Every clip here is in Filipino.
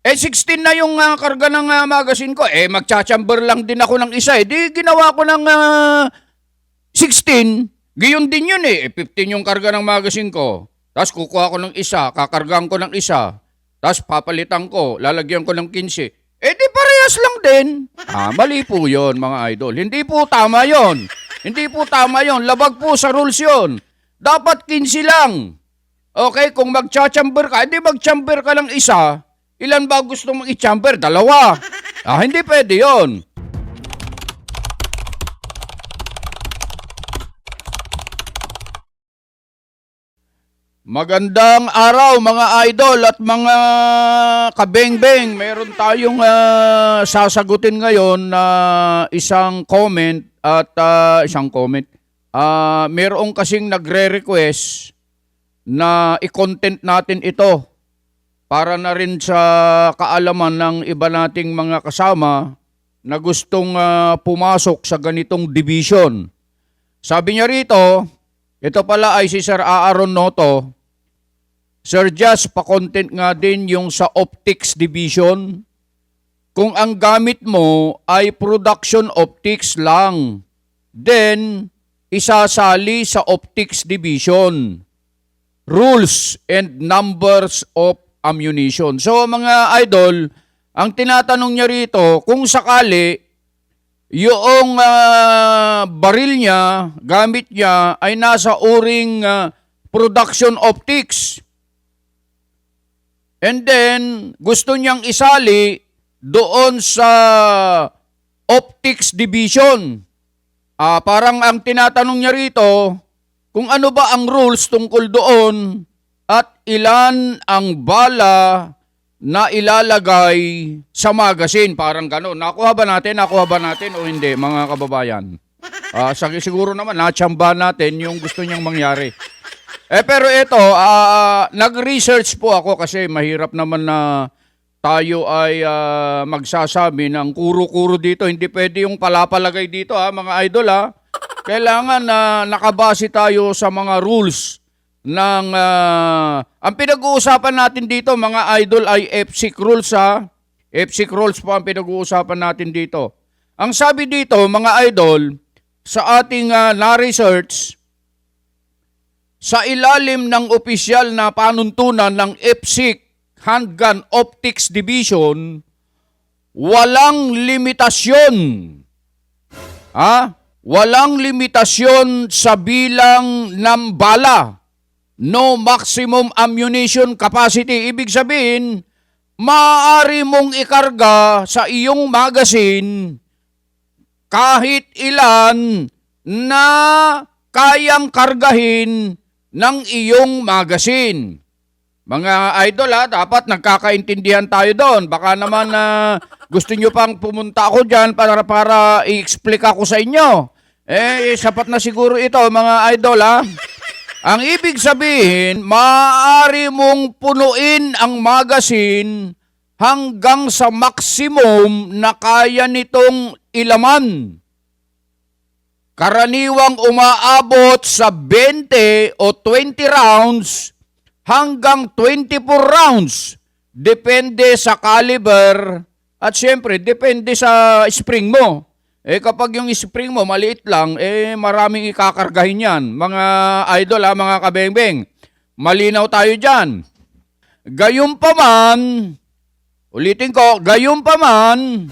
16 na yung karga ng magazine ko. Magcha-chamber lang din ako ng isa. Di ginawa ko ng 16. Gayon din yun 15 yung karga ng magazine ko. Tapos kukuha ko ng isa, kakargaan ko ng isa. Tapos papalitan ko, lalagyan ko ng 15. Di parehas lang din. Mali po yun mga idol. Hindi po tama yun. Hindi po tama yun. Labag po sa rules yun. Dapat 15 lang. Okay, kung magcha-chamber ka, mag-chamber ka ng isa. Ilan ba gusto mong i-chamber? Dalawa. Hindi pwede yun. Magandang araw mga idol at mga kabeng-beng. Meron tayong sasagutin ngayon na isang comment at merong kasing nagre-request na i-content natin ito para na rin sa kaalaman ng iba nating mga kasama na gustong pumasok sa ganitong division. Sabi niya rito, ito pala ay si Sir Aaron Noto. Sir Jazz, pa-content nga din yung sa optics division. Kung ang gamit mo ay production optics lang, then isasali sa optics division. Rules and numbers of ammunition. So mga idol, ang tinatanong niya rito, kung sakali yung baril niya, gamit niya ay nasa uring production optics. And then gusto niyang isali doon sa optics division. Parang ang tinatanong niya rito, kung ano ba ang rules tungkol doon at ilan ang bala na ilalagay sa magazine. Parang gano'n. Nakuha ba natin o hindi, mga kababayan? Siguro naman, natsyamba natin yung gusto niyang mangyari. Pero ito, nag-research po ako kasi mahirap naman na tayo ay magsasabi ng kuro-kuro dito. Hindi pwede yung palapalagay dito mga idol Kailangan na nakabase tayo sa mga rules ng ang pinag-uusapan natin dito mga idol ay EPSIC rules EPSIC rules po ang pinag-uusapan natin dito. Ang sabi dito mga idol sa ating na-research sa ilalim ng opisyal na panuntunan ng EPSIC Handgun Optics Division, walang limitasyon. Walang limitasyon sa bilang ng bala. No maximum ammunition capacity. Ibig sabihin, maaari mong ikarga sa iyong magazine kahit ilan na kayang kargahin ng iyong magazine. Mga idol dapat nagkakaintindihan tayo doon. Baka naman gusto nyo pang pumunta ako dyan para i-explain ako sa inyo. Sapat na siguro ito mga idol Ang ibig sabihin, maaari mong punuin ang magazine hanggang sa maximum na kaya nitong ilaman. Karaniwang umaabot sa 20 o 20 rounds hanggang 24 rounds. Depende sa caliber at syempre depende sa spring mo. Kapag yung spring mo maliit lang, maraming ikakargahin yan. Mga idol mga kabeng-beng, malinaw tayo dyan. Gayunpaman, ulitin ko, gayunpaman,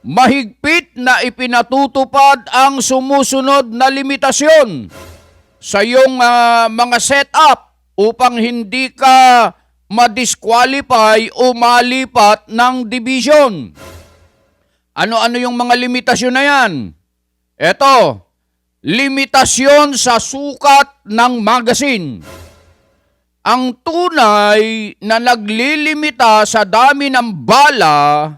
mahigpit na ipinatutupad ang sumusunod na limitasyon sa iyong mga setup upang hindi ka ma-disqualify o malipat ng division. Ano-ano yung mga limitasyon na yan? Ito, limitasyon sa sukat ng magazine. Ang tunay na naglilimita sa dami ng bala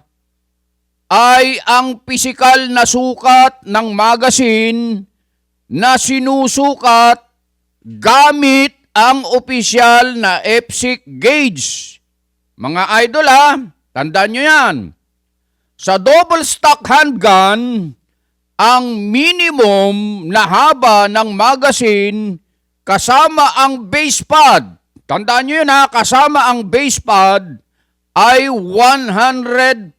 ay ang pisikal na sukat ng magazine na sinusukat gamit ang opisyal na EPSIC gauge. Mga idol tandaan nyo yan. Sa double stock handgun, ang minimum na haba ng magazine kasama ang base pad. Tandaan nyo yun kasama ang base pad ay 141.25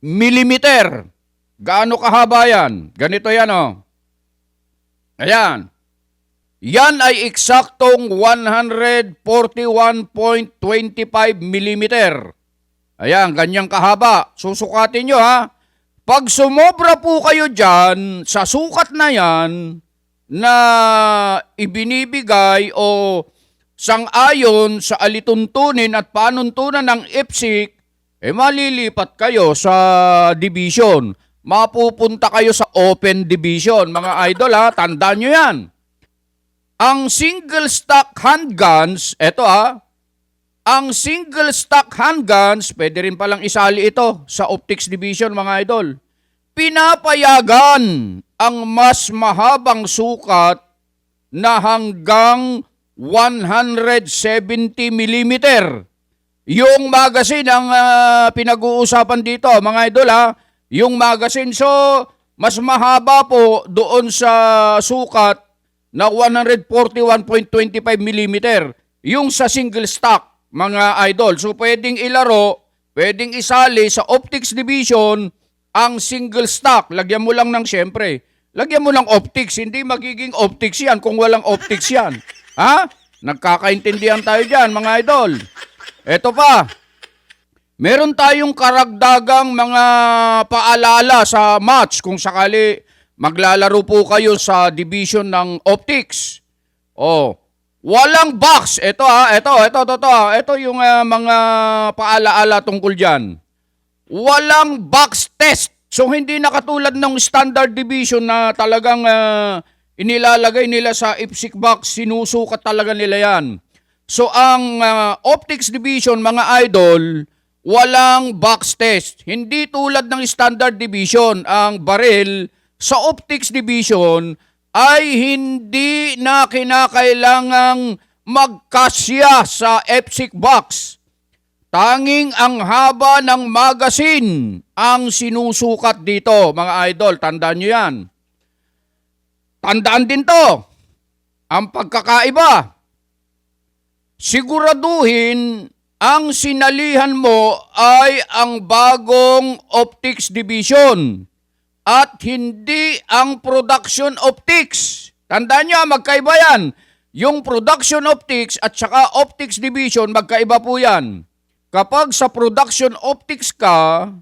millimeter. Gaano kahaba yan? Ganito yan, oh. Ayan. Yan ay eksaktong 141.25 millimeter. Ayan, ganyang kahaba. Susukatin nyo, ha. Pag sumobra po kayo dyan, sa sukat na yan, na ibinibigay o sang-ayon sa alituntunin at panuntunan ng IPSIC, malilipat kayo sa division. Mapupunta kayo sa open division. Mga idol, ha, tandaan nyo yan. Ang single stock handguns, eto, ha, ang single stock handguns, pwede rin palang isali ito sa optics division, mga idol. Pinapayagan ang mas mahabang sukat na hanggang 170 millimeter. Yung magazine ang pinag-uusapan dito, mga idol, ha. Yung magazine, so mas mahaba po doon sa sukat na 141.25 millimeter. Yung sa single stock, mga idol. So pwedeng ilaro, pwedeng isali sa optics division ang single stock. Lagyan mo lang ng, syempre, lagyan mo ng optics. Hindi magiging optics yan kung walang optics yan. Ha? Nagkakaintindihan tayo dyan, mga idol. Eto pa, meron tayong karagdagang mga paalala sa match kung sakali maglalaro po kayo sa division ng optics. Walang box. Ito, ito yung mga paalaala tungkol dyan. Walang box test. So hindi na katulad ng standard division na talagang inilalagay nila sa IPSIC box, sinusukat talaga nila yan. So ang optics division, mga idol, walang box test. Hindi tulad ng standard division, ang baril sa optics division ay hindi na kinakailangang magkasya sa IPSIC box. Tanging ang haba ng magazine ang sinusukat dito, mga idol. Tandaan nyo yan. Tandaan din to, ang pagkakaiba. Siguraduhin ang sinalihan mo ay ang bagong optics division at hindi ang production optics. Tandaan nyo, magkaiba yan. Yung production optics at saka optics division, magkaiba po yan. Kapag sa production optics ka,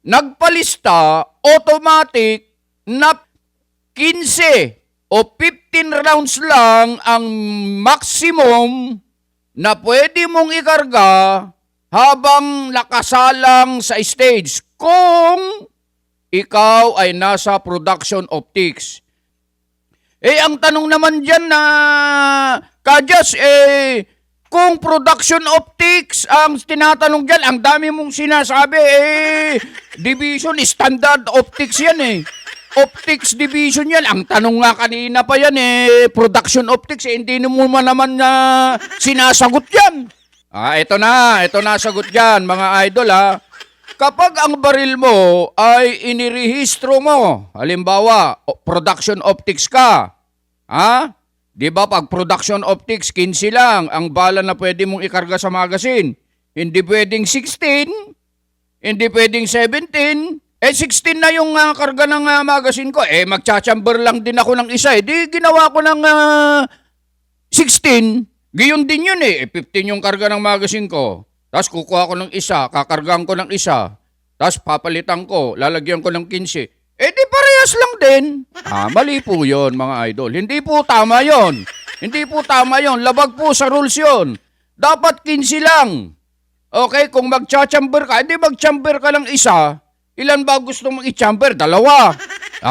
nagpalista, automatic na 15 o 15 rounds lang ang maximum na pwede mong ikarga habang nakasalang sa stage kung ikaw ay nasa production optics. Ang tanong naman dyan na, Kadyas, kung production optics ang tinatanong dyan, ang dami mong sinasabi, division, standard optics yan Optics division yan. Ang tanong nga kanina pa yan production optics, hindi mo naman sinasagot yan. Ito na sagot yan, mga idol, ha. Kapag ang baril mo ay inirehistro mo, halimbawa, production optics ka, di ba pag production optics, 15 lang ang bala na pwede mong ikarga sa magazine. Hindi pwedeng 16, hindi pwedeng 17, 16 na yung karga ng magazine ko. Magcha-chamber lang din ako ng isa. Di ginawa ko ng 16. Gayon din yun 15 yung karga ng magazine ko. Tapos kukuha ko ng isa, kakargaan ko ng isa. Tapos papalitan ko, lalagyan ko ng 15. Di parehas lang din. Mali po yun, mga idol. Hindi po tama yun. Hindi po tama yun. Labag po sa rules yun. Dapat 15 lang. Okay, kung magcha-chamber ka, mag-chamber ka ng isa. Ilan ba gusto mong i-chamber? 2.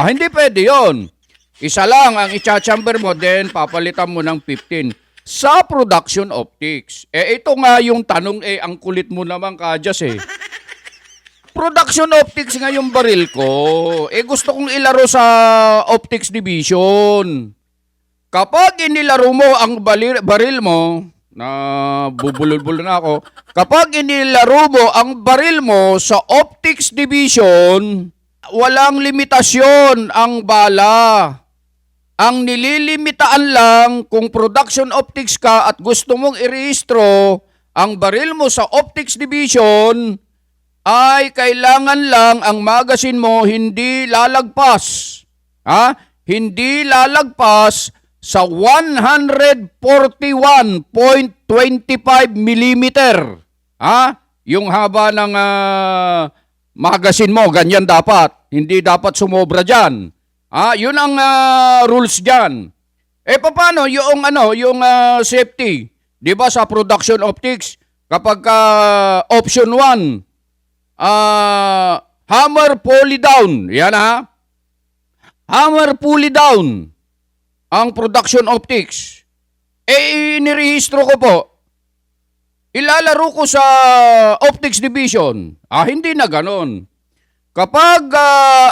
Hindi pwede yon. Isa lang ang i-chamber mo, then papalitan mo ng 15. Sa production optics. Ito nga yung tanong, ang kulit mo naman, Kadyas Production optics nga yung baril ko. Gusto kong ilaro sa optics division. Kapag inilaro mo ang baril mo, na bubulol-bulol na ako, kapag inilaro mo ang baril mo sa optics division, walang limitasyon ang bala. ang nililimitaan lang kung production optics ka at gusto mong irehistro ang baril mo sa optics division, ay kailangan lang ang magazine mo hindi lalagpas. Hindi lalagpas sa 141.25 millimeter. Yung haba ng magazine mo, ganyan dapat. Hindi dapat sumobra dyan. Yun ang rules dyan. Paano yung safety? 'Di ba sa production optics, kapag option 1, hammer pulley down. Yan hammer pulley down ang production optics. Inirehistro ko po. Ilalaro ko sa optics division. Hindi na ganon. Kapag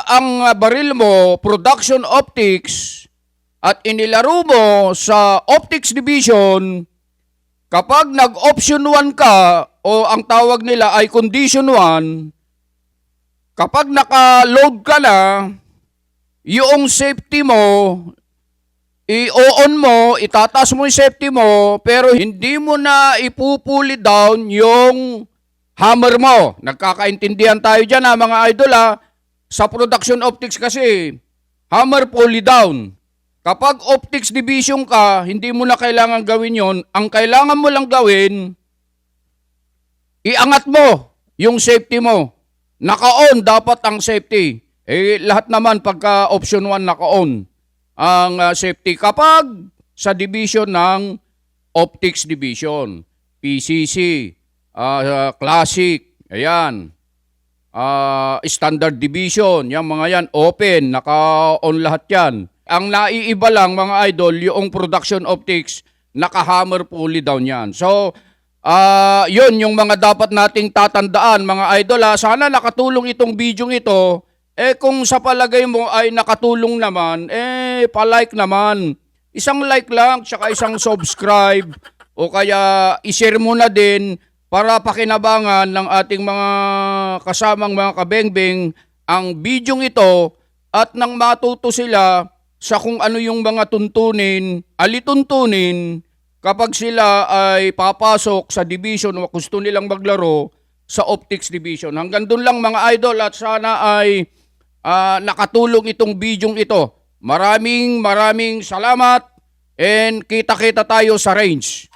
ang baril mo, production optics, at inilaro mo sa optics division, kapag nag-option 1 ka, o ang tawag nila ay condition 1, kapag naka-load ka na, yung safety mo, i-on mo, itataas mo yung safety mo, pero hindi mo na ipupuli down yung hammer mo. Nagkakaintindihan tayo dyan mga idol Sa production optics kasi, hammer pulley down. Kapag optics division ka, hindi mo na kailangan gawin yon. Ang kailangan mo lang gawin, iangat mo yung safety mo. Naka-on dapat ang safety. Lahat naman pagka option 1 naka-on ang safety. Kapag sa division ng optics division, PCC, classic, ayan, standard division, yung mga yan, open, naka-on lahat yan. Ang naiiba lang mga idol, yung production optics, naka-hammer pulley down yan. So, yun yung mga dapat nating tatandaan mga idol Sana nakatulong itong video ito. Kung sa palagay mo ay nakatulong naman, pa-like naman. Isang like lang, tsaka isang subscribe, o kaya i-share mo na din para pakinabangan ng ating mga kasamang mga kabengbeng ang video ito at nang matuto sila sa kung ano yung mga tuntunin, alituntunin kapag sila ay papasok sa division o gusto nilang maglaro sa optics division. Hanggang doon lang mga idol at sana ay nakatulong itong video ito. Maraming salamat and kita-kita tayo sa range.